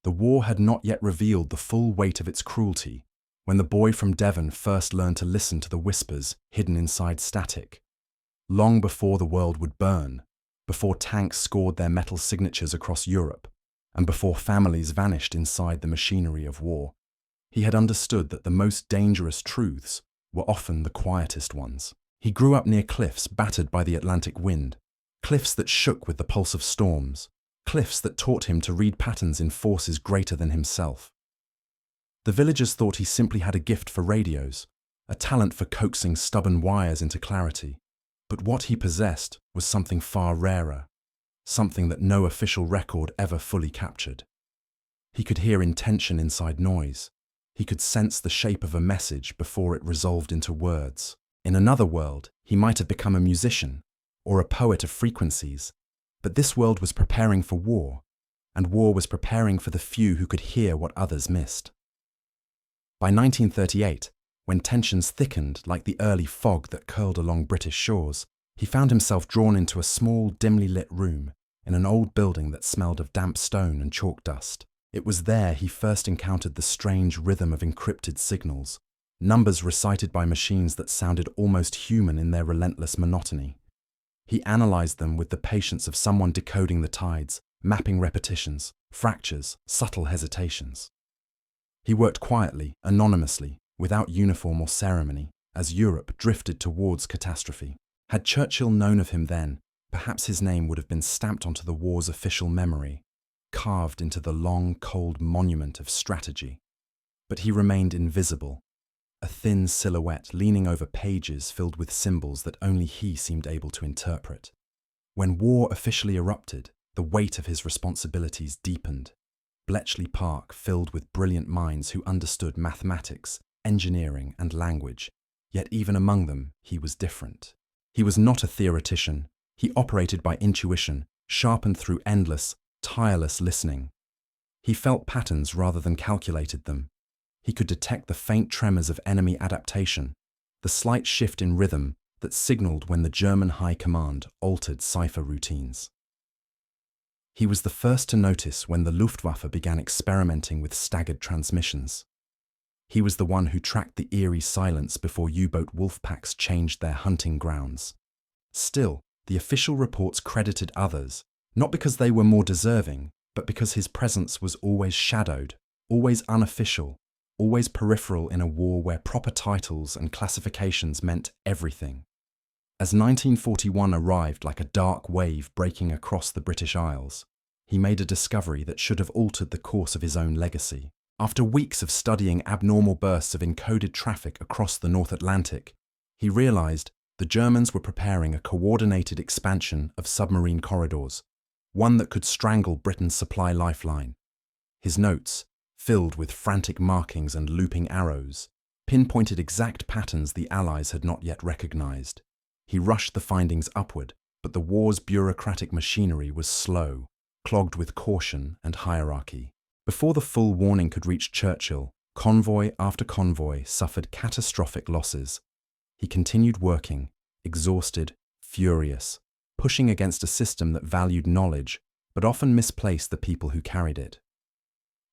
The war had not yet revealed the full weight of its cruelty when the boy from Devon first learned to listen to the whispers hidden inside static. Long before the world would burn, before tanks scored their metal signatures across Europe, and before families vanished inside the machinery of war, he had understood that the most dangerous truths were often the quietest ones. He grew up near cliffs battered by the Atlantic wind, cliffs that shook with the pulse of storms, cliffs that taught him to read patterns in forces greater than himself. The villagers thought he simply had a gift for radios, a talent for coaxing stubborn wires into clarity. But what he possessed was something far rarer, something that no official record ever fully captured. He could hear intention inside noise. He could sense the shape of a message before it resolved into words. In another world, he might have become a musician or a poet of frequencies, but this world was preparing for war, and war was preparing for the few who could hear what others missed. By 1938, when tensions thickened like the early fog that curled along British shores, he found himself drawn into a small, dimly lit room in an old building that smelled of damp stone and chalk dust. It was there he first encountered the strange rhythm of encrypted signals, numbers recited by machines that sounded almost human in their relentless monotony. He analyzed them with the patience of someone decoding the tides, mapping repetitions, fractures, subtle hesitations. He worked quietly, anonymously, without uniform or ceremony, as Europe drifted towards catastrophe. Had Churchill known of him then, perhaps his name would have been stamped onto the war's official memory, carved into the long, cold monument of strategy. But he remained invisible, a thin silhouette leaning over pages filled with symbols that only he seemed able to interpret. When war officially erupted, the weight of his responsibilities deepened. Bletchley Park filled with brilliant minds who understood mathematics, engineering, and language, yet even among them he was different. He was not a theoretician. He operated by intuition, sharpened through endless, tireless listening. He felt patterns rather than calculated them. He could detect the faint tremors of enemy adaptation, the slight shift in rhythm that signaled when the German High Command altered cipher routines. He was the first to notice when the Luftwaffe began experimenting with staggered transmissions. He was the one who tracked the eerie silence before U-boat wolf packs changed their hunting grounds. Still, the official reports credited others, not because they were more deserving, but because his presence was always shadowed, always unofficial, always peripheral in a war where proper titles and classifications meant everything. As 1941 arrived like a dark wave breaking across the British Isles, he made a discovery that should have altered the course of his own legacy. After weeks of studying abnormal bursts of encoded traffic across the North Atlantic, he realized the Germans were preparing a coordinated expansion of submarine corridors, one that could strangle Britain's supply lifeline. His notes, filled with frantic markings and looping arrows, pinpointed exact patterns the Allies had not yet recognized. He rushed the findings upward, but the war's bureaucratic machinery was slow, clogged with caution and hierarchy. Before the full warning could reach Churchill, convoy after convoy suffered catastrophic losses. He continued working, exhausted, furious, pushing against a system that valued knowledge, but often misplaced the people who carried it.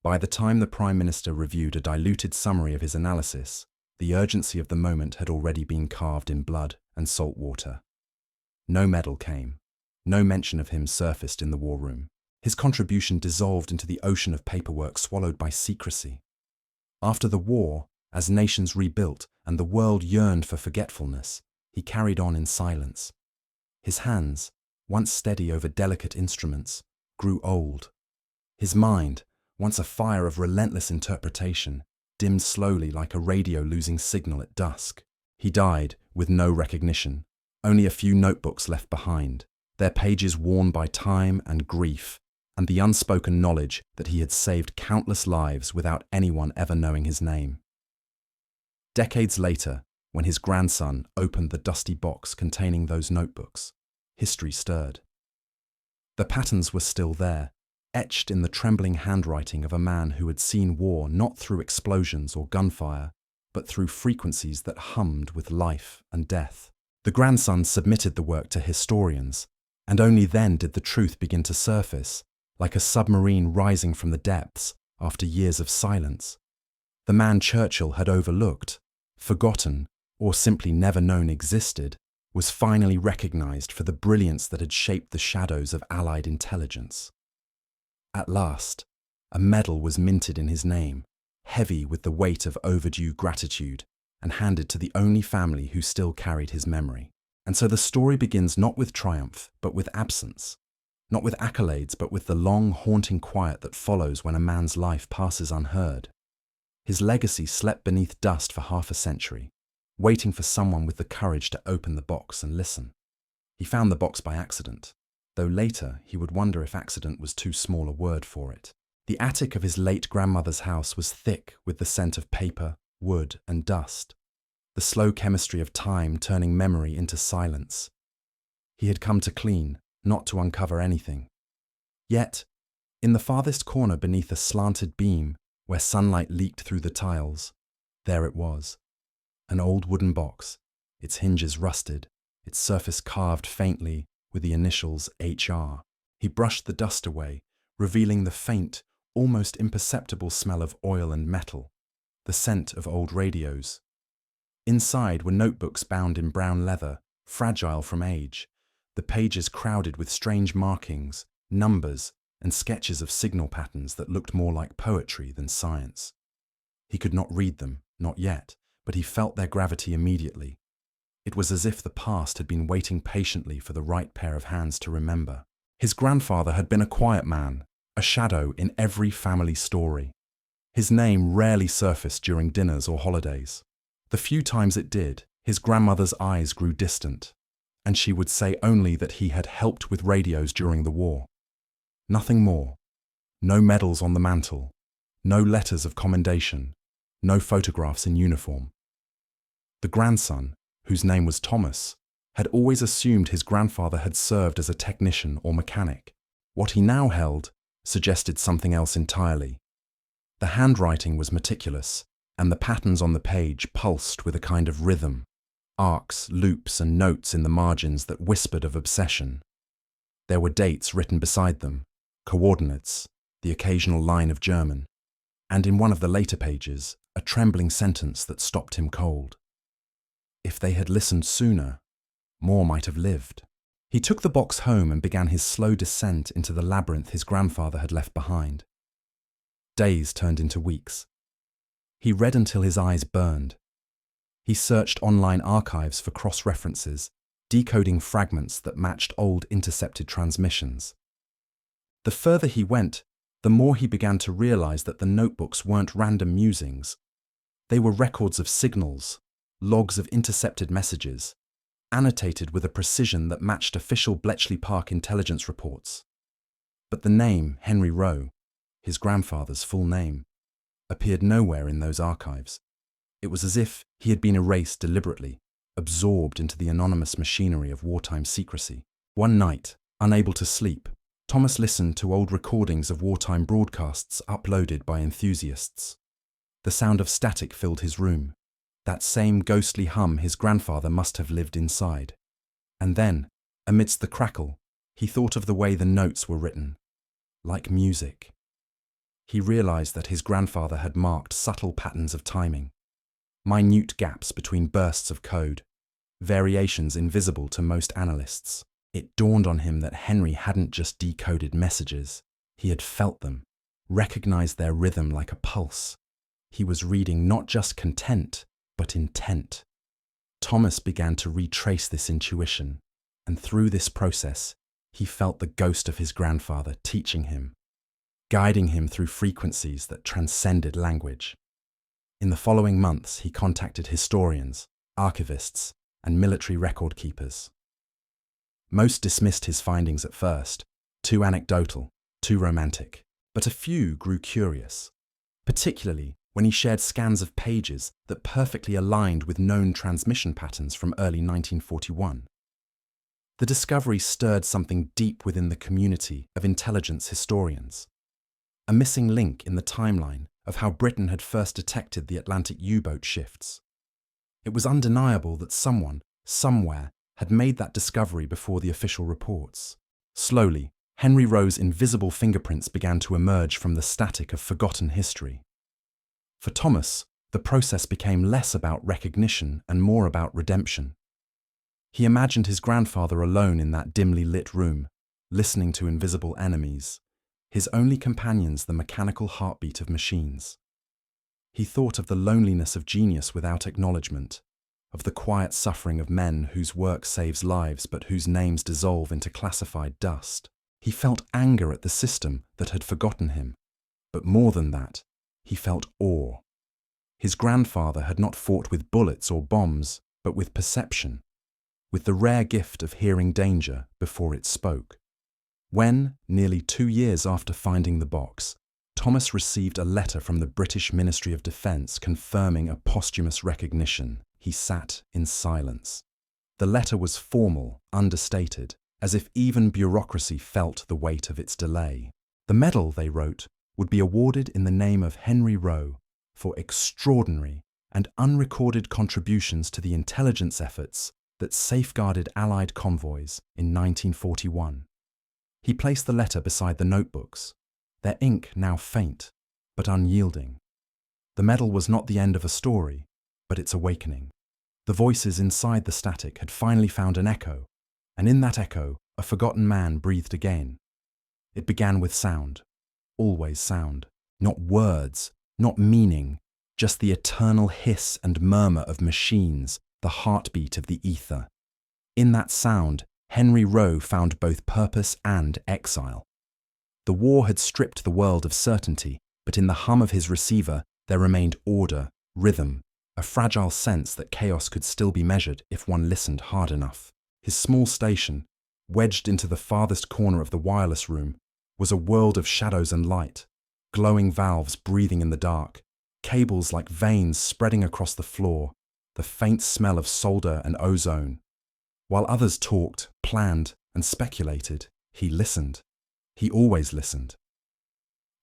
By the time the Prime Minister reviewed a diluted summary of his analysis, the urgency of the moment had already been carved in blood and salt water. No medal came. No mention of him surfaced in the war room. His contribution dissolved into the ocean of paperwork swallowed by secrecy. After the war, as nations rebuilt and the world yearned for forgetfulness, he carried on in silence. His hands, once steady over delicate instruments, grew old. His mind, once a fire of relentless interpretation, dimmed slowly like a radio losing signal at dusk. He died with no recognition, only a few notebooks left behind, their pages worn by time and grief, and the unspoken knowledge that he had saved countless lives without anyone ever knowing his name. Decades later, when his grandson opened the dusty box containing those notebooks, history stirred. The patterns were still there, etched in the trembling handwriting of a man who had seen war not through explosions or gunfire, but through frequencies that hummed with life and death. The grandson submitted the work to historians, and only then did the truth begin to surface, like a submarine rising from the depths, after years of silence. The man Churchill had overlooked, forgotten, or simply never known existed, was finally recognized for the brilliance that had shaped the shadows of Allied intelligence. At last, a medal was minted in his name, heavy with the weight of overdue gratitude, and handed to the only family who still carried his memory. And so the story begins not with triumph, but with absence. Not with accolades, but with the long, haunting quiet that follows when a man's life passes unheard. His legacy slept beneath dust for half a century, waiting for someone with the courage to open the box and listen. He found the box by accident, though later he would wonder if accident was too small a word for it. The attic of his late grandmother's house was thick with the scent of paper, wood, and dust, the slow chemistry of time turning memory into silence. He had come to clean, not to uncover anything. Yet, in the farthest corner beneath a slanted beam, where sunlight leaked through the tiles, there it was. An old wooden box, its hinges rusted, its surface carved faintly with the initials HR. He brushed the dust away, revealing the faint, almost imperceptible smell of oil and metal, the scent of old radios. Inside were notebooks bound in brown leather, fragile from age, the pages crowded with strange markings, numbers, and sketches of signal patterns that looked more like poetry than science. He could not read them, not yet, but he felt their gravity immediately. It was as if the past had been waiting patiently for the right pair of hands to remember. His grandfather had been a quiet man, a shadow in every family story. His name rarely surfaced during dinners or holidays. The few times it did, his grandmother's eyes grew distant, and she would say only that he had helped with radios during the war. Nothing more. No medals on the mantle, no letters of commendation, no photographs in uniform. The grandson, whose name was Thomas, had always assumed his grandfather had served as a technician or mechanic. What he now held suggested something else entirely. The handwriting was meticulous, and the patterns on the page pulsed with a kind of rhythm, arcs, loops, and notes in the margins that whispered of obsession. There were dates written beside them, coordinates, the occasional line of German, and in one of the later pages, a trembling sentence that stopped him cold. If they had listened sooner, more might have lived. He took the box home and began his slow descent into the labyrinth his grandfather had left behind. Days turned into weeks. He read until his eyes burned. He searched online archives for cross-references, decoding fragments that matched old intercepted transmissions. The further he went, the more he began to realize that the notebooks weren't random musings. They were records of signals, logs of intercepted messages, annotated with a precision that matched official Bletchley Park intelligence reports. But the name Henry Rowe, his grandfather's full name, appeared nowhere in those archives. It was as if he had been erased deliberately, absorbed into the anonymous machinery of wartime secrecy. One night, unable to sleep, Thomas listened to old recordings of wartime broadcasts uploaded by enthusiasts. The sound of static filled his room, that same ghostly hum his grandfather must have lived inside. And then, amidst the crackle, he thought of the way the notes were written, like music. He realized that his grandfather had marked subtle patterns of timing, minute gaps between bursts of code, variations invisible to most analysts. It dawned on him that Henry hadn't just decoded messages, he had felt them, recognized their rhythm like a pulse. He was reading not just content, but intent. Thomas began to retrace this intuition, and through this process, he felt the ghost of his grandfather teaching him, guiding him through frequencies that transcended language. In the following months, he contacted historians, archivists, and military record keepers. Most dismissed his findings at first, too anecdotal, too romantic, but a few grew curious, particularly when he shared scans of pages that perfectly aligned with known transmission patterns from early 1941. The discovery stirred something deep within the community of intelligence historians, a missing link in the timeline of how Britain had first detected the Atlantic U-boat shifts. It was undeniable that someone, somewhere, had made that discovery before the official reports. Slowly, Henry Rowe's invisible fingerprints began to emerge from the static of forgotten history. For Thomas, the process became less about recognition and more about redemption. He imagined his grandfather alone in that dimly lit room, listening to invisible enemies, his only companions the mechanical heartbeat of machines. He thought of the loneliness of genius without acknowledgement, of the quiet suffering of men whose work saves lives but whose names dissolve into classified dust. He felt anger at the system that had forgotten him, but more than that, he felt awe. His grandfather had not fought with bullets or bombs, but with perception, with the rare gift of hearing danger before it spoke. When, nearly 2 years after finding the box, Thomas received a letter from the British Ministry of Defence confirming a posthumous recognition, he sat in silence. The letter was formal, understated, as if even bureaucracy felt the weight of its delay. The medal, they wrote, would be awarded in the name of Henry Rowe for extraordinary and unrecorded contributions to the intelligence efforts that safeguarded Allied convoys in 1941. He placed the letter beside the notebooks, their ink now faint but unyielding. The medal was not the end of a story, but its awakening. The voices inside the static had finally found an echo, and in that echo, a forgotten man breathed again. It began with sound, always sound, not words, not meaning, just the eternal hiss and murmur of machines, the heartbeat of the ether. In that sound, Henry Rowe found both purpose and exile. The war had stripped the world of certainty, but in the hum of his receiver there remained order, rhythm, a fragile sense that chaos could still be measured if one listened hard enough. His small station, wedged into the farthest corner of the wireless room, was a world of shadows and light, glowing valves breathing in the dark, cables like veins spreading across the floor, the faint smell of solder and ozone. While others talked, planned, and speculated, he listened. He always listened.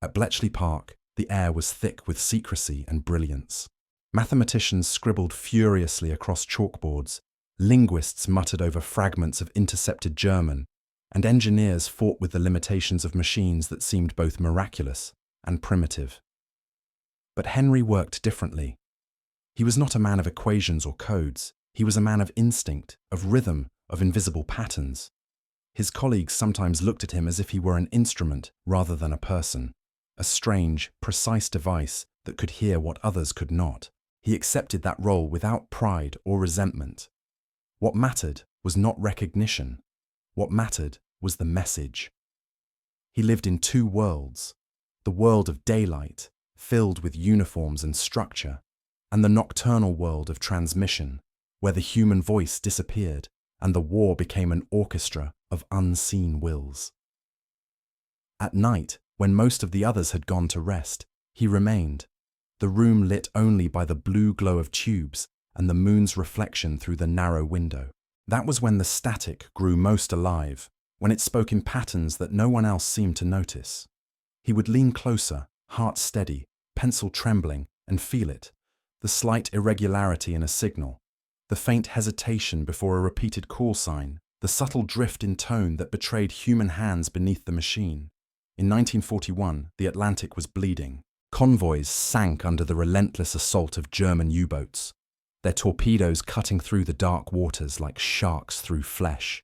At Bletchley Park, the air was thick with secrecy and brilliance. Mathematicians scribbled furiously across chalkboards, linguists muttered over fragments of intercepted German, and engineers fought with the limitations of machines that seemed both miraculous and primitive. But Henry worked differently. He was not a man of equations or codes. He was a man of instinct, of rhythm, of invisible patterns. His colleagues sometimes looked at him as if he were an instrument rather than a person, a strange, precise device that could hear what others could not. He accepted that role without pride or resentment. What mattered was not recognition. What mattered was the message. He lived in two worlds, the world of daylight, filled with uniforms and structure, and the nocturnal world of transmission, where the human voice disappeared and the war became an orchestra of unseen wills. At night, when most of the others had gone to rest, he remained, the room lit only by the blue glow of tubes and the moon's reflection through the narrow window. That was when the static grew most alive, when it spoke in patterns that no one else seemed to notice. He would lean closer, heart steady, pencil trembling, and feel it, the slight irregularity in a signal, the faint hesitation before a repeated call sign, the subtle drift in tone that betrayed human hands beneath the machine. In 1941, the Atlantic was bleeding. Convoys sank under the relentless assault of German U-boats, their torpedoes cutting through the dark waters like sharks through flesh.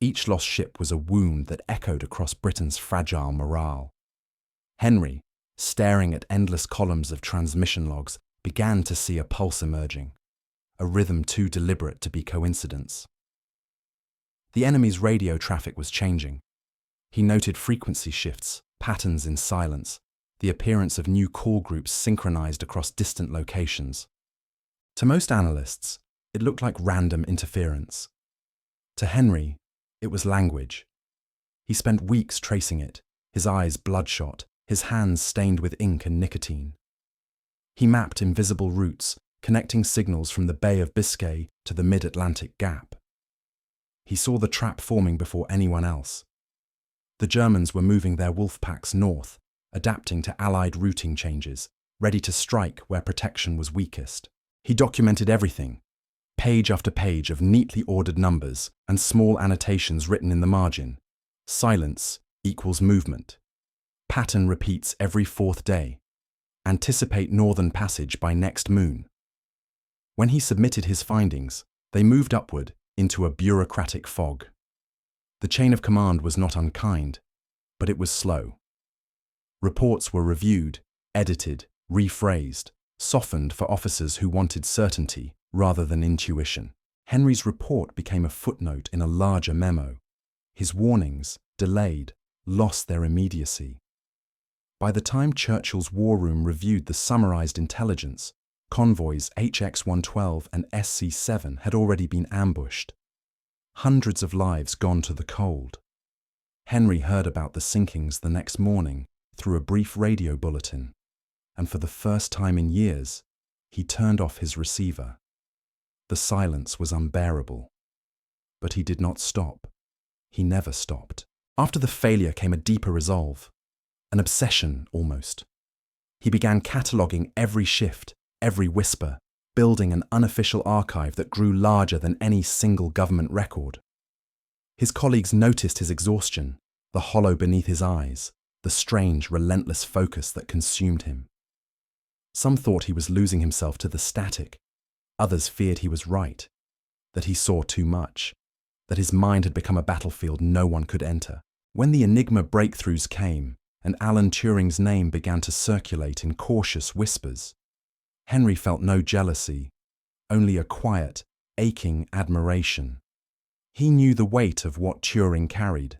Each lost ship was a wound that echoed across Britain's fragile morale. Henry, staring at endless columns of transmission logs, began to see a pulse emerging, a rhythm too deliberate to be coincidence. The enemy's radio traffic was changing. He noted frequency shifts, patterns in silence, the appearance of new call groups synchronized across distant locations. To most analysts, it looked like random interference. To Henry, it was language. He spent weeks tracing it, his eyes bloodshot, his hands stained with ink and nicotine. He mapped invisible routes, connecting signals from the Bay of Biscay to the mid-Atlantic Gap. He saw the trap forming before anyone else. The Germans were moving their wolf packs north, adapting to Allied routing changes, ready to strike where protection was weakest. He documented everything, page after page of neatly ordered numbers and small annotations written in the margin. Silence, equals movement. Pattern repeats every fourth day. Anticipate northern passage by next moon. When he submitted his findings, they moved upward into a bureaucratic fog. The chain of command was not unkind, but it was slow. Reports were reviewed, edited, rephrased, softened for officers who wanted certainty rather than intuition. Henry's report became a footnote in a larger memo. His warnings, delayed, lost their immediacy. By the time Churchill's war room reviewed the summarized intelligence, convoys HX-112 and SC-7 had already been ambushed. Hundreds of lives gone to the cold. Henry heard about the sinkings the next morning through a brief radio bulletin, and for the first time in years, he turned off his receiver. The silence was unbearable. But he did not stop. He never stopped. After the failure came a deeper resolve, an obsession almost. He began cataloguing every shift, every whisper, building an unofficial archive that grew larger than any single government record. His colleagues noticed his exhaustion, the hollow beneath his eyes, the strange, relentless focus that consumed him. Some thought he was losing himself to the static. Others feared he was right, that he saw too much, that his mind had become a battlefield no one could enter. When the Enigma breakthroughs came, and Alan Turing's name began to circulate in cautious whispers, Henry felt no jealousy, only a quiet, aching admiration. He knew the weight of what Turing carried.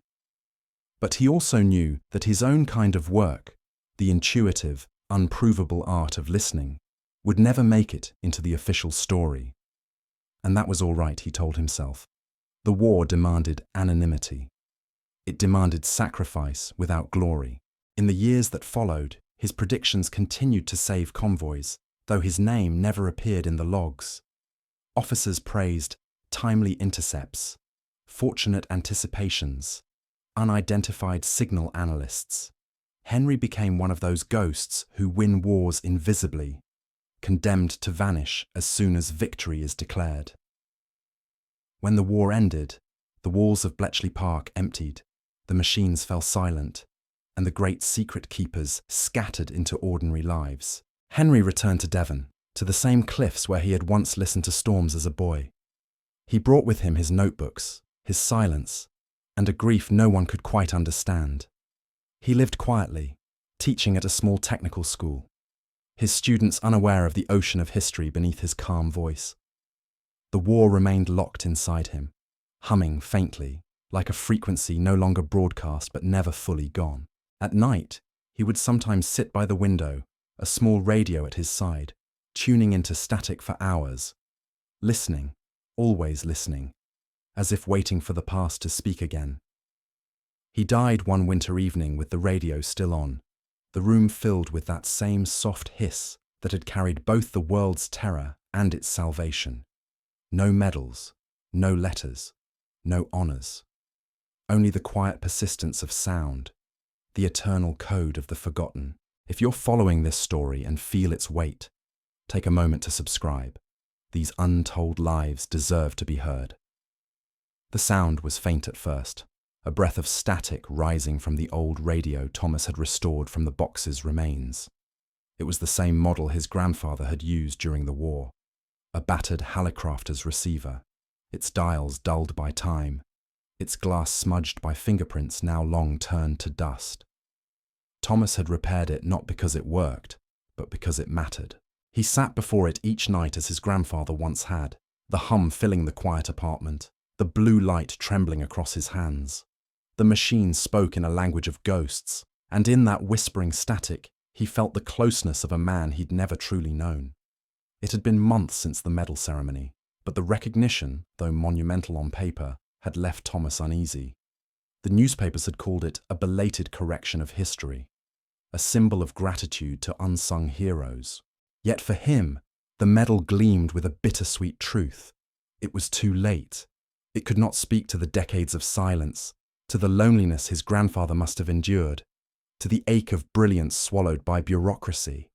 But he also knew that his own kind of work, the intuitive, unprovable art of listening, would never make it into the official story. And that was all right, he told himself. The war demanded anonymity. It demanded sacrifice without glory. In the years that followed, his predictions continued to save convoys, though his name never appeared in the logs. Officers praised timely intercepts, fortunate anticipations, unidentified signal analysts. Henry became one of those ghosts who win wars invisibly, condemned to vanish as soon as victory is declared. When the war ended, the walls of Bletchley Park emptied, the machines fell silent, and the great secret keepers scattered into ordinary lives. Henry returned to Devon, to the same cliffs where he had once listened to storms as a boy. He brought with him his notebooks, his silence, and a grief no one could quite understand. He lived quietly, teaching at a small technical school, his students unaware of the ocean of history beneath his calm voice. The war remained locked inside him, humming faintly, like a frequency no longer broadcast but never fully gone. At night, he would sometimes sit by the window, a small radio at his side, tuning into static for hours, listening, always listening, as if waiting for the past to speak again. He died one winter evening with the radio still on, the room filled with that same soft hiss that had carried both the world's terror and its salvation. No medals, no letters, no honors. Only the quiet persistence of sound, the eternal code of the forgotten. If you're following this story and feel its weight, take a moment to subscribe. These untold lives deserve to be heard. The sound was faint at first, a breath of static rising from the old radio Thomas had restored from the box's remains. It was the same model his grandfather had used during the war, a battered Hallicrafter's receiver, its dials dulled by time, its glass smudged by fingerprints now long turned to dust. Thomas had repaired it not because it worked, but because it mattered. He sat before it each night as his grandfather once had, the hum filling the quiet apartment, the blue light trembling across his hands. The machine spoke in a language of ghosts, and in that whispering static, he felt the closeness of a man he'd never truly known. It had been months since the medal ceremony, but the recognition, though monumental on paper, had left Thomas uneasy. The newspapers had called it a belated correction of history, a symbol of gratitude to unsung heroes. Yet for him, the medal gleamed with a bittersweet truth. It was too late. It could not speak to the decades of silence, to the loneliness his grandfather must have endured, to the ache of brilliance swallowed by bureaucracy.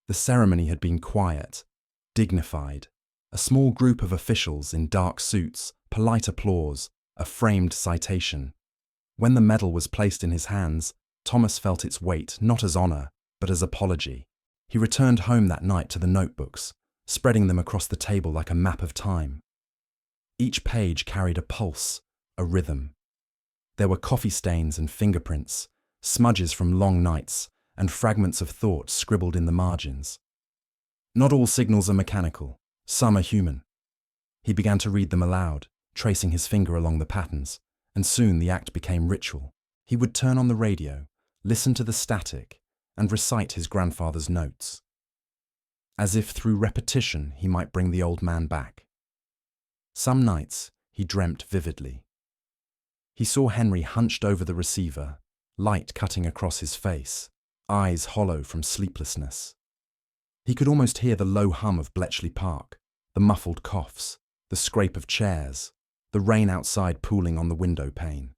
The ceremony had been quiet, dignified, a small group of officials in dark suits, polite applause, a framed citation. When the medal was placed in his hands, Thomas felt its weight not as honor, but as apology. He returned home that night to the notebooks, spreading them across the table like a map of time. Each page carried a pulse, a rhythm. There were coffee stains and fingerprints, smudges from long nights, and fragments of thought scribbled in the margins. Not all signals are mechanical, some are human. He began to read them aloud, tracing his finger along the patterns, and soon the act became ritual. He would turn on the radio, listen to the static, and recite his grandfather's notes. As if through repetition he might bring the old man back. Some nights he dreamt vividly. He saw Henry hunched over the receiver, light cutting across his face, eyes hollow from sleeplessness. He could almost hear the low hum of Bletchley Park, the muffled coughs, the scrape of chairs, the rain outside pooling on the window pane.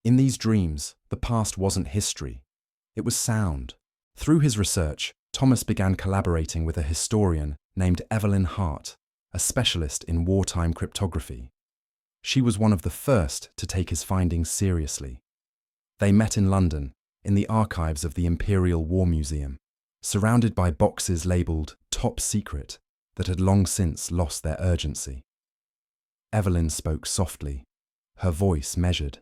In these dreams, the past wasn't history. It was sound. Through his research, Thomas began collaborating with a historian named Evelyn Hart, a specialist in wartime cryptography. She was one of the first to take his findings seriously. They met in London, in the archives of the Imperial War Museum, surrounded by boxes labelled Top Secret that had long since lost their urgency. Evelyn spoke softly, her voice measured,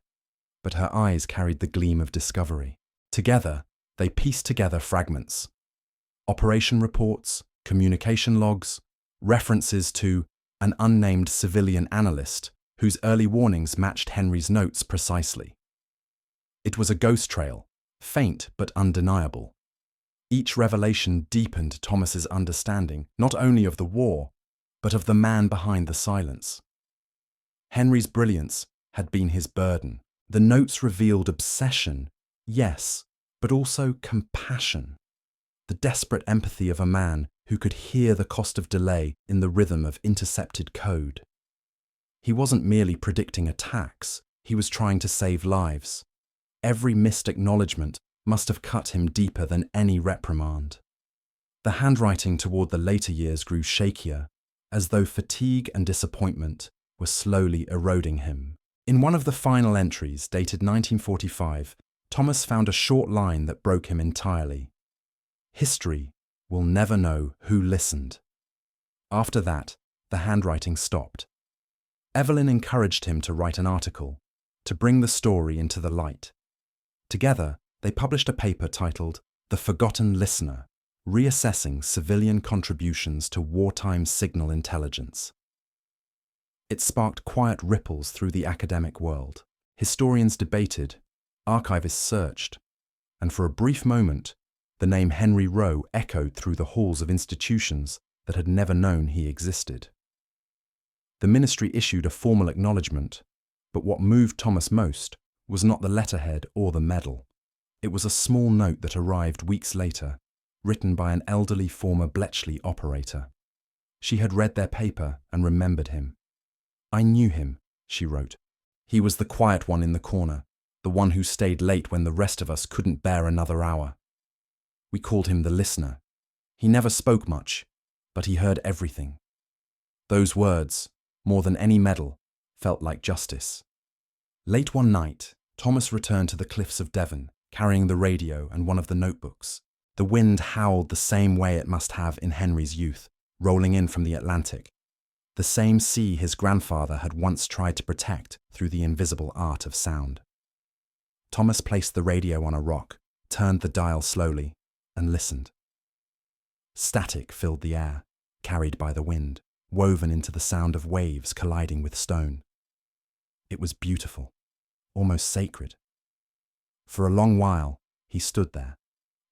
but her eyes carried the gleam of discovery. Together, they pieced together fragments. Operation reports, communication logs, references to an unnamed civilian analyst whose early warnings matched Henry's notes precisely. It was a ghost trail, faint but undeniable. Each revelation deepened Thomas's understanding not only of the war, but of the man behind the silence. Henry's brilliance had been his burden. The notes revealed obsession, yes, but also compassion. The desperate empathy of a man who could hear the cost of delay in the rhythm of intercepted code. He wasn't merely predicting attacks, he was trying to save lives. Every missed acknowledgement must have cut him deeper than any reprimand. The handwriting toward the later years grew shakier, as though fatigue and disappointment were slowly eroding him. In one of the final entries, dated 1945, Thomas found a short line that broke him entirely. History will never know who listened. After that, the handwriting stopped. Evelyn encouraged him to write an article, to bring the story into the light. Together, they published a paper titled The Forgotten Listener, Reassessing Civilian Contributions to Wartime Signal Intelligence. It sparked quiet ripples through the academic world. Historians debated, archivists searched, and for a brief moment, the name Henry Roe echoed through the halls of institutions that had never known he existed. The ministry issued a formal acknowledgement, but what moved Thomas most was not the letterhead or the medal. It was a small note that arrived weeks later, written by an elderly former Bletchley operator. She had read their paper and remembered him. "I knew him," she wrote. "He was the quiet one in the corner, the one who stayed late when the rest of us couldn't bear another hour. We called him the listener. He never spoke much, but he heard everything. Those words, more than any medal, felt like justice." Late one night, Thomas returned to the cliffs of Devon, carrying the radio and one of the notebooks. The wind howled the same way it must have in Henry's youth, rolling in from the Atlantic. The same sea his grandfather had once tried to protect through the invisible art of sound. Thomas placed the radio on a rock, turned the dial slowly, and listened. Static filled the air, carried by the wind, woven into the sound of waves colliding with stone. It was beautiful, almost sacred. For a long while, he stood there,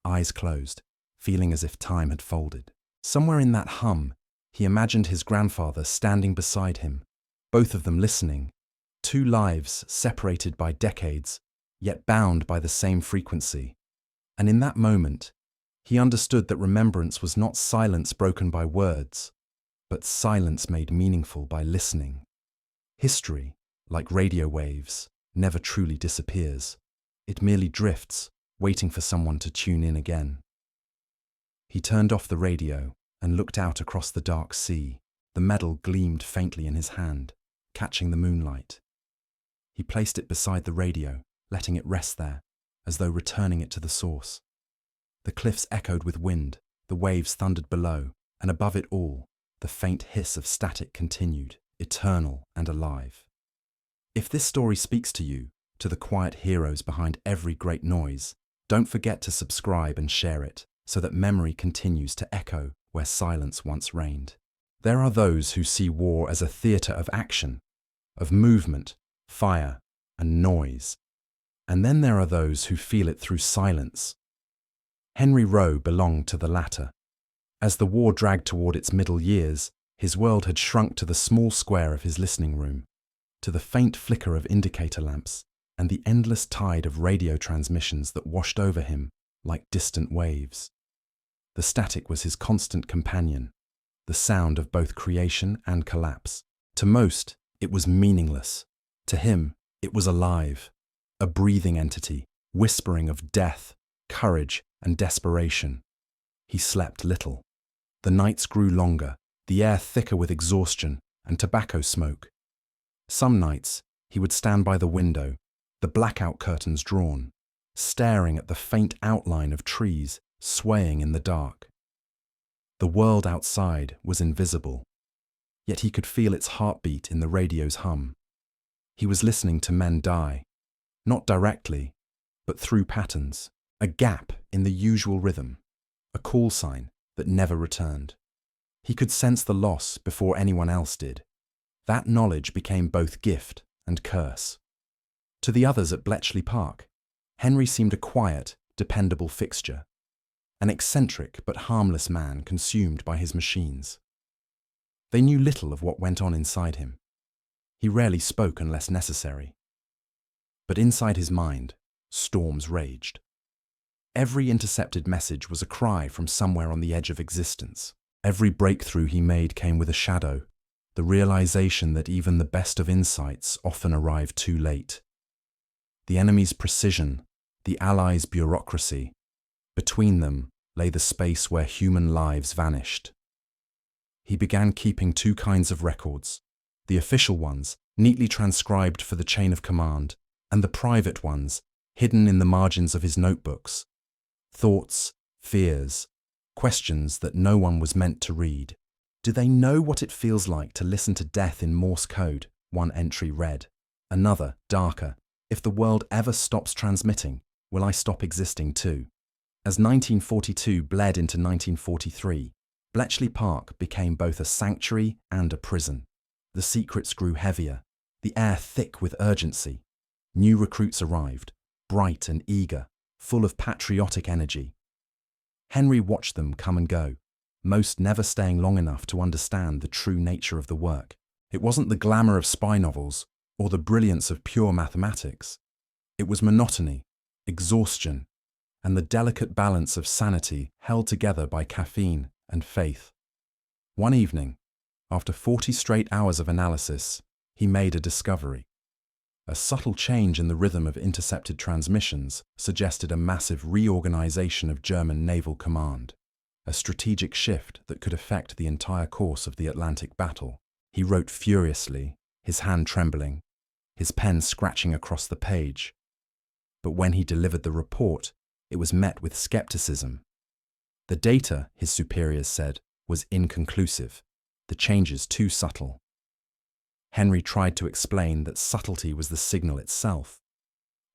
eyes closed, feeling as if time had folded. Somewhere in that hum, he imagined his grandfather standing beside him, both of them listening, two lives separated by decades, yet bound by the same frequency. And in that moment, he understood that remembrance was not silence broken by words, but silence made meaningful by listening. History, like radio waves, never truly disappears. It merely drifts, waiting for someone to tune in again. He turned off the radio and looked out across the dark sea. The medal gleamed faintly in his hand, catching the moonlight. He placed it beside the radio, letting it rest there, as though returning it to the source. The cliffs echoed with wind, the waves thundered below, and above it all, the faint hiss of static continued, eternal and alive. If this story speaks to you, to the quiet heroes behind every great noise, don't forget to subscribe and share it, so that memory continues to echo where silence once reigned. There are those who see war as a theatre of action, of movement, fire, and noise. And then there are those who feel it through silence. Henry Rowe belonged to the latter. As the war dragged toward its middle years, his world had shrunk to the small square of his listening room, to the faint flicker of indicator lamps, and the endless tide of radio transmissions that washed over him like distant waves. The static was his constant companion, the sound of both creation and collapse. To most, it was meaningless. To him, it was alive, a breathing entity, whispering of death, courage, and desperation. He slept little. The nights grew longer, the air thicker with exhaustion and tobacco smoke. Some nights, he would stand by the window, the blackout curtains drawn, staring at the faint outline of trees swaying in the dark. The world outside was invisible, yet he could feel its heartbeat in the radio's hum. He was listening to men die, not directly, but through patterns, a gap in the usual rhythm, a call sign that never returned. He could sense the loss before anyone else did. That knowledge became both gift and curse. To the others at Bletchley Park, Henry seemed a quiet, dependable fixture, an eccentric but harmless man consumed by his machines. They knew little of what went on inside him. He rarely spoke unless necessary. But inside his mind, storms raged. Every intercepted message was a cry from somewhere on the edge of existence. Every breakthrough he made came with a shadow, the realization that even the best of insights often arrive too late. The enemy's precision, the Allies' bureaucracy. Between them lay the space where human lives vanished. He began keeping two kinds of records, the official ones, neatly transcribed for the chain of command, and the private ones, hidden in the margins of his notebooks. Thoughts, fears, questions that no one was meant to read. Do they know what it feels like to listen to death in Morse code? One entry read. Another, darker. If the world ever stops transmitting, will I stop existing too? As 1942 bled into 1943, Bletchley Park became both a sanctuary and a prison. The secrets grew heavier, the air thick with urgency. New recruits arrived, bright and eager, full of patriotic energy. Henry watched them come and go, most never staying long enough to understand the true nature of the work. It wasn't the glamour of spy novels or the brilliance of pure mathematics. It was monotony, exhaustion, and the delicate balance of sanity held together by caffeine and faith. One evening, after 40 straight hours of analysis, he made a discovery. A subtle change in the rhythm of intercepted transmissions suggested a massive reorganization of German naval command, a strategic shift that could affect the entire course of the Atlantic battle. He wrote furiously, his hand trembling, his pen scratching across the page. But when he delivered the report, it was met with skepticism. The data, his superiors said, was inconclusive, the changes too subtle. Henry tried to explain that subtlety was the signal itself,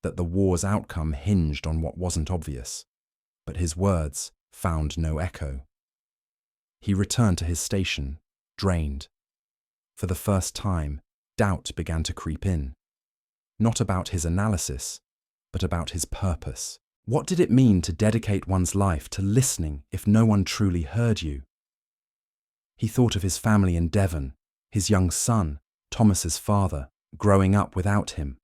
that the war's outcome hinged on what wasn't obvious, but his words found no echo. He returned to his station, drained. For the first time, doubt began to creep in, not about his analysis, but about his purpose. What did it mean to dedicate one's life to listening if no one truly heard you? He thought of his family in Devon, his young son, Thomas's father, growing up without him.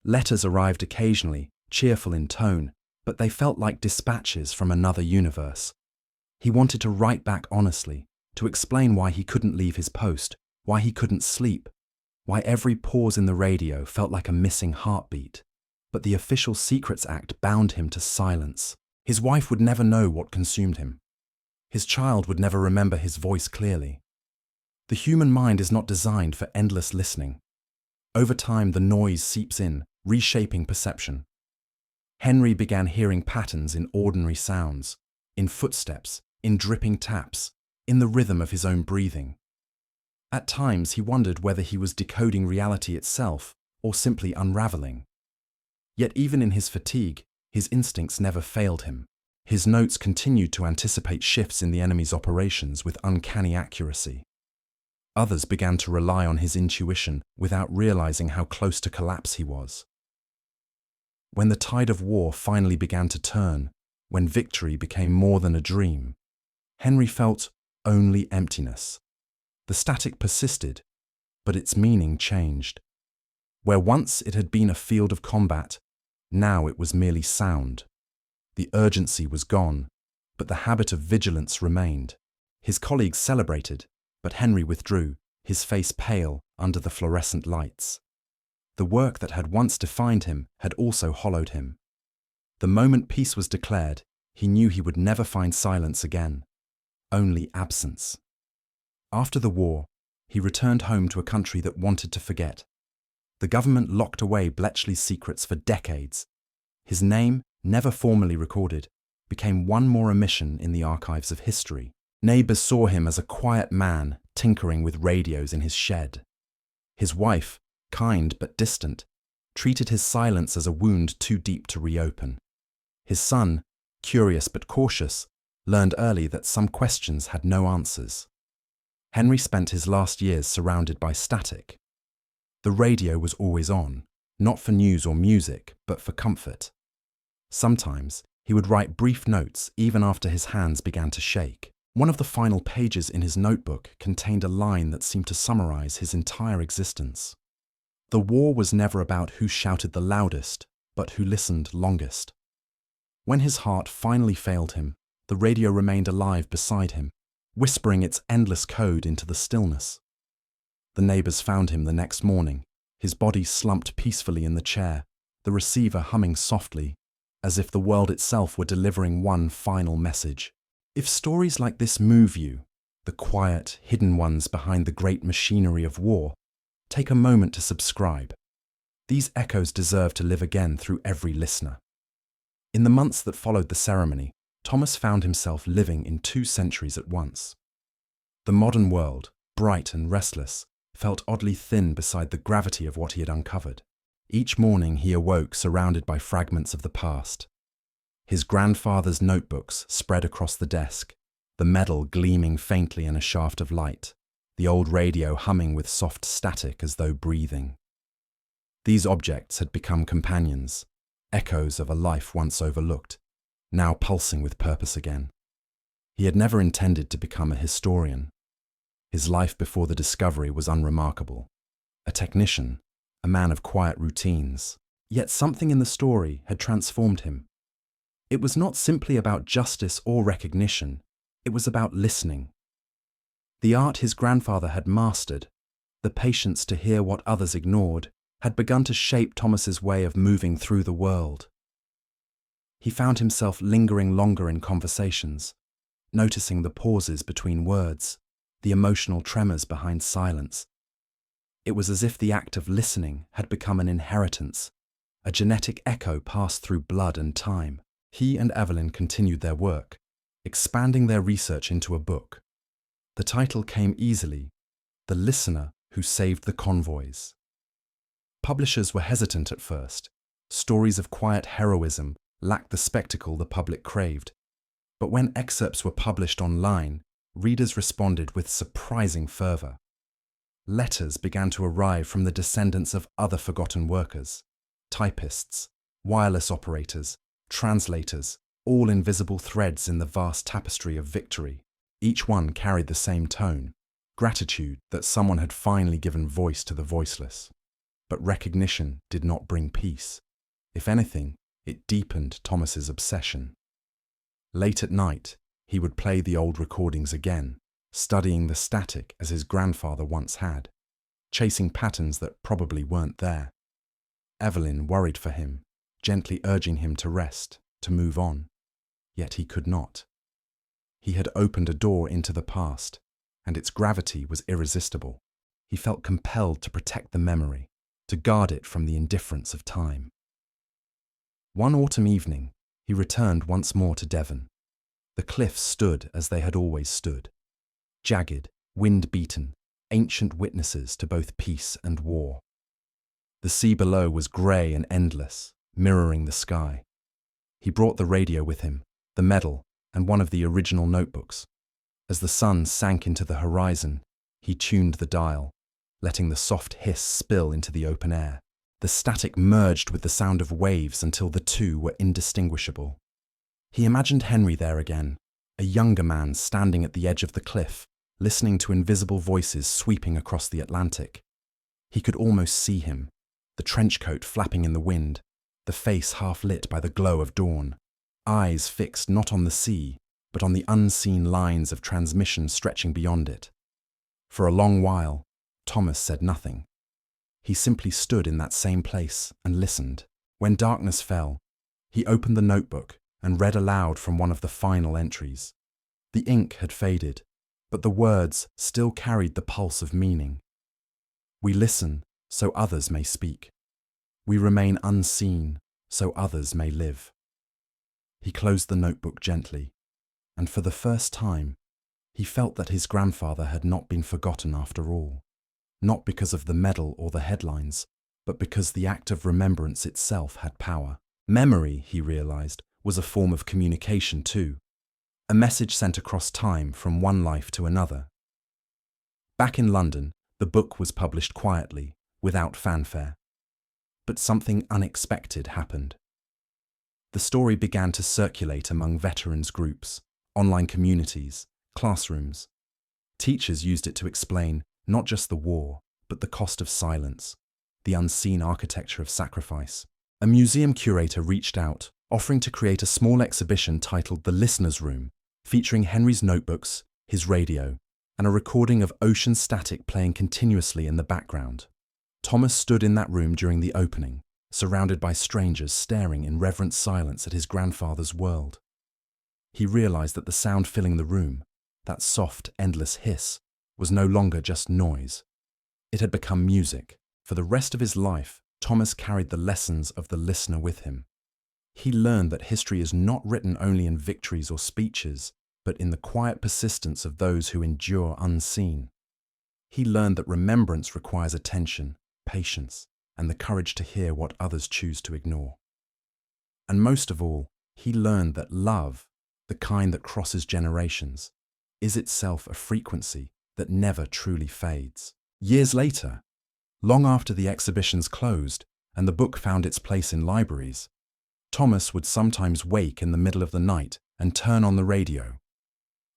Letters arrived occasionally, cheerful in tone, but they felt like dispatches from another universe. He wanted to write back honestly, to explain why he couldn't leave his post, why he couldn't sleep, why every pause in the radio felt like a missing heartbeat. But the Official Secrets Act bound him to silence. His wife would never know what consumed him. His child would never remember his voice clearly. The human mind is not designed for endless listening. Over time, the noise seeps in, reshaping perception. Henry began hearing patterns in ordinary sounds, in footsteps, in dripping taps, in the rhythm of his own breathing. At times he wondered whether he was decoding reality itself or simply unraveling. Yet even in his fatigue, his instincts never failed him. His notes continued to anticipate shifts in the enemy's operations with uncanny accuracy. Others began to rely on his intuition without realizing how close to collapse he was. When the tide of war finally began to turn, when victory became more than a dream, Henry felt only emptiness. The static persisted, but its meaning changed. Where once it had been a field of combat, now it was merely sound. The urgency was gone, but the habit of vigilance remained. His colleagues celebrated, but Henry withdrew, his face pale under the fluorescent lights. The work that had once defined him had also hollowed him. The moment peace was declared, he knew he would never find silence again, only absence. After the war, he returned home to a country that wanted to forget. The government locked away Bletchley's secrets for decades. His name, never formally recorded, became one more omission in the archives of history. Neighbours saw him as a quiet man tinkering with radios in his shed. His wife, kind but distant, treated his silence as a wound too deep to reopen. His son, curious but cautious, learned early that some questions had no answers. Henry spent his last years surrounded by static. The radio was always on, not for news or music, but for comfort. Sometimes he would write brief notes even after his hands began to shake. One of the final pages in his notebook contained a line that seemed to summarize his entire existence. The war was never about who shouted the loudest, but who listened longest. When his heart finally failed him, the radio remained alive beside him, whispering its endless code into the stillness. The neighbours found him the next morning, his body slumped peacefully in the chair, the receiver humming softly, as if the world itself were delivering one final message. If stories like this move you, the quiet, hidden ones behind the great machinery of war, take a moment to subscribe. These echoes deserve to live again through every listener. In the months that followed the ceremony, Thomas found himself living in 2 centuries at once. The modern world, bright and restless, felt oddly thin beside the gravity of what he had uncovered. Each morning he awoke surrounded by fragments of the past. His grandfather's notebooks spread across the desk, the metal gleaming faintly in a shaft of light, the old radio humming with soft static as though breathing. These objects had become companions, echoes of a life once overlooked, now pulsing with purpose again. He had never intended to become a historian. His life before the discovery was unremarkable. A technician, a man of quiet routines. Yet something in the story had transformed him. It was not simply about justice or recognition, it was about listening. The art his grandfather had mastered, the patience to hear what others ignored, had begun to shape Thomas's way of moving through the world. He found himself lingering longer in conversations, noticing the pauses between words, the emotional tremors behind silence. It was as if the act of listening had become an inheritance, a genetic echo passed through blood and time. He and Evelyn continued their work, expanding their research into a book. The title came easily, The Listener Who Saved the Convoys. Publishers were hesitant at first. Stories of quiet heroism lacked the spectacle the public craved. But when excerpts were published online, readers responded with surprising fervor. Letters began to arrive from the descendants of other forgotten workers, typists, wireless operators, translators, all invisible threads in the vast tapestry of victory. Each one carried the same tone, gratitude that someone had finally given voice to the voiceless. But recognition did not bring peace. If anything, it deepened Thomas's obsession. Late at night, he would play the old recordings again, studying the static as his grandfather once had, chasing patterns that probably weren't there. Evelyn worried for him, gently urging him to rest, to move on. Yet he could not. He had opened a door into the past, and its gravity was irresistible. He felt compelled to protect the memory, to guard it from the indifference of time. One autumn evening, he returned once more to Devon. The cliffs stood as they had always stood, jagged, wind-beaten, ancient witnesses to both peace and war. The sea below was grey and endless, mirroring the sky. He brought the radio with him, the medal, and one of the original notebooks. As the sun sank into the horizon, he tuned the dial, letting the soft hiss spill into the open air. The static merged with the sound of waves until the two were indistinguishable. He imagined Henry there again, a younger man standing at the edge of the cliff, listening to invisible voices sweeping across the Atlantic. He could almost see him, the trench coat flapping in the wind, the face half lit by the glow of dawn, eyes fixed not on the sea, but on the unseen lines of transmission stretching beyond it. For a long while, Thomas said nothing. He simply stood in that same place and listened. When darkness fell, he opened the notebook and read aloud from one of the final entries. The ink had faded, but the words still carried the pulse of meaning. We listen so others may speak. We remain unseen so others may live. He closed the notebook gently, and for the first time, he felt that his grandfather had not been forgotten after all. Not because of the medal or the headlines, but because the act of remembrance itself had power. Memory, he realized, was a form of communication too, a message sent across time from one life to another. Back in London, the book was published quietly, without fanfare. But something unexpected happened. The story began to circulate among veterans groups, online communities, classrooms. Teachers used it to explain not just the war, but the cost of silence, the unseen architecture of sacrifice. A museum curator reached out, offering to create a small exhibition titled The Listener's Room, featuring Henry's notebooks, his radio, and a recording of ocean static playing continuously in the background. Thomas stood in that room during the opening, surrounded by strangers staring in reverent silence at his grandfather's world. He realized that the sound filling the room, that soft, endless hiss, was no longer just noise. It had become music. For the rest of his life, Thomas carried the lessons of the listener with him. He learned that history is not written only in victories or speeches, but in the quiet persistence of those who endure unseen. He learned that remembrance requires attention, patience, and the courage to hear what others choose to ignore. And most of all, he learned that love, the kind that crosses generations, is itself a frequency that never truly fades. Years later, long after the exhibitions closed and the book found its place in libraries, Thomas would sometimes wake in the middle of the night and turn on the radio.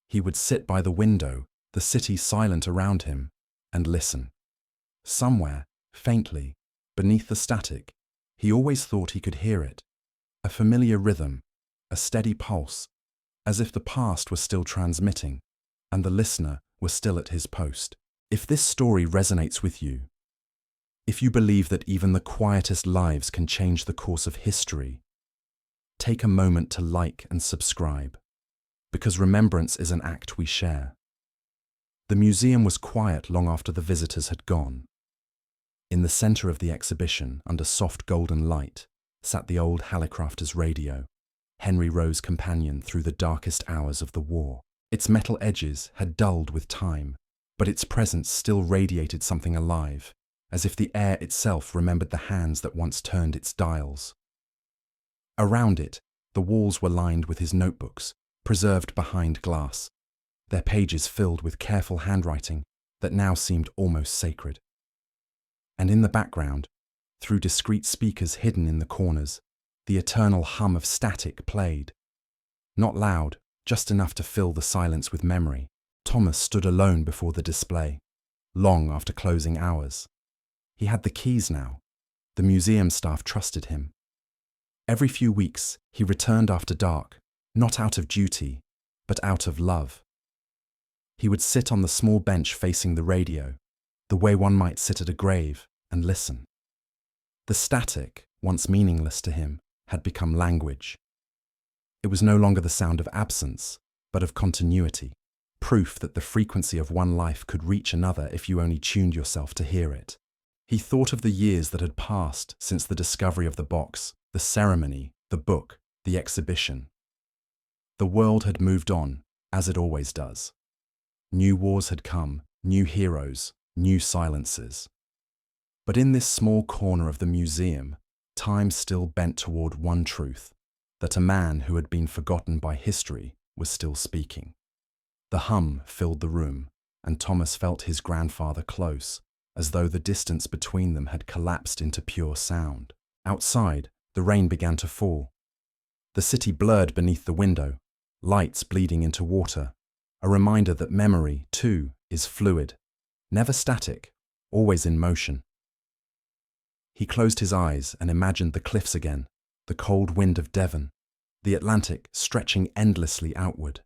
He would sit by the window, the city silent around him, and listen. Somewhere, faintly, beneath the static, he always thought he could hear it. A familiar rhythm, a steady pulse, as if the past were still transmitting, and the listener was still at his post. If this story resonates with you, if you believe that even the quietest lives can change the course of history, take a moment to like and subscribe, because remembrance is an act we share. The museum was quiet long after the visitors had gone. In the center of the exhibition, under soft golden light, sat the old Hallicrafter's radio, Henry Rowe's companion through the darkest hours of the war. Its metal edges had dulled with time, but its presence still radiated something alive, as if the air itself remembered the hands that once turned its dials. Around it, the walls were lined with his notebooks, preserved behind glass, their pages filled with careful handwriting that now seemed almost sacred. And in the background, through discreet speakers hidden in the corners, the eternal hum of static played. Not loud, just enough to fill the silence with memory. Thomas stood alone before the display, long after closing hours. He had the keys now. The museum staff trusted him. Every few weeks, he returned after dark, not out of duty, but out of love. He would sit on the small bench facing the radio, the way one might sit at a grave, and listen. The static, once meaningless to him, had become language. It was no longer the sound of absence, but of continuity, proof that the frequency of one life could reach another if you only tuned yourself to hear it. He thought of the years that had passed since the discovery of the box, the ceremony, the book, the exhibition. The world had moved on, as it always does. New wars had come, new heroes, new silences. But in this small corner of the museum, time still bent toward one truth, that a man who had been forgotten by history was still speaking. The hum filled the room, and Thomas felt his grandfather close, as though the distance between them had collapsed into pure sound. Outside, the rain began to fall. The city blurred beneath the window, lights bleeding into water, a reminder that memory, too, is fluid, never static, always in motion. He closed his eyes and imagined the cliffs again, the cold wind of Devon, the Atlantic stretching endlessly outward.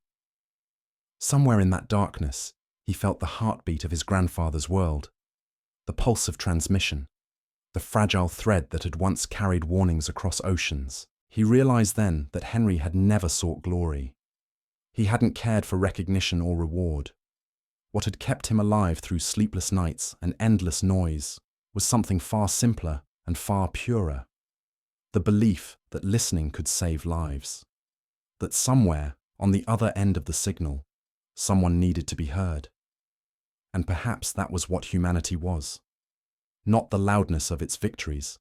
Somewhere in that darkness, he felt the heartbeat of his grandfather's world, the pulse of transmission, the fragile thread that had once carried warnings across oceans. He realized then that Henry had never sought glory. He hadn't cared for recognition or reward. What had kept him alive through sleepless nights and endless noise was something far simpler and far purer. The belief that listening could save lives. That somewhere, on the other end of the signal, someone needed to be heard. And perhaps that was what humanity was. Not the loudness of its victories,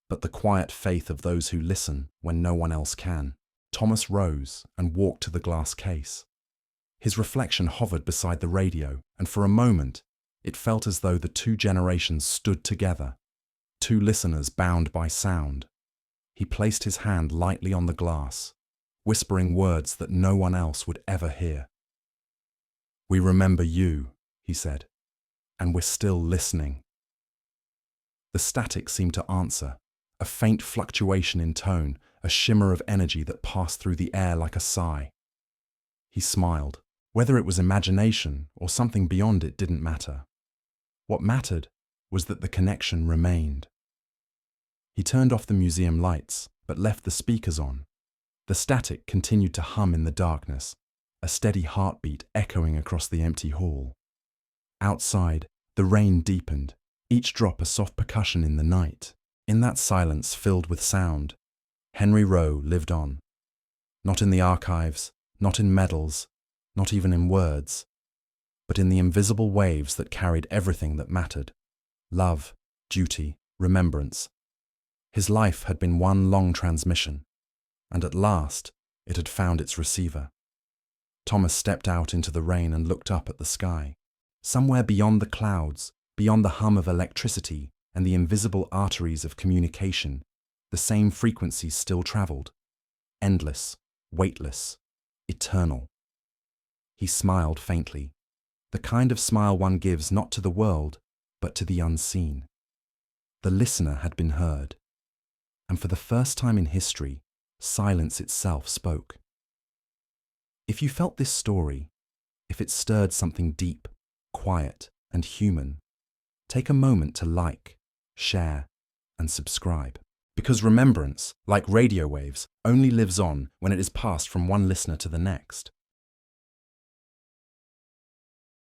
but the quiet faith of those who listen when no one else can. Thomas rose and walked to the glass case. His reflection hovered beside the radio, and for a moment, it felt as though the two generations stood together, two listeners bound by sound. He placed his hand lightly on the glass, whispering words that no one else would ever hear. "We remember you," he said, "and we're still listening." The static seemed to answer, a faint fluctuation in tone, a shimmer of energy that passed through the air like a sigh. He smiled. Whether it was imagination or something beyond it didn't matter. What mattered was that the connection remained. He turned off the museum lights, but left the speakers on. The static continued to hum in the darkness, a steady heartbeat echoing across the empty hall. Outside, the rain deepened, each drop a soft percussion in the night. In that silence filled with sound, Henry Rowe lived on. Not in the archives, not in medals, not even in words, but in the invisible waves that carried everything that mattered: love, duty, remembrance. His life had been one long transmission, and at last it had found its receiver. Thomas stepped out into the rain and looked up at the sky. Somewhere beyond the clouds, beyond the hum of electricity and the invisible arteries of communication, the same frequencies still travelled, endless, weightless, eternal. He smiled faintly, the kind of smile one gives not to the world, but to the unseen. The listener had been heard, and for the first time in history, silence itself spoke. If you felt this story, if it stirred something deep, quiet, and human, take a moment to like, share, and subscribe. Because remembrance, like radio waves, only lives on when it is passed from one listener to the next.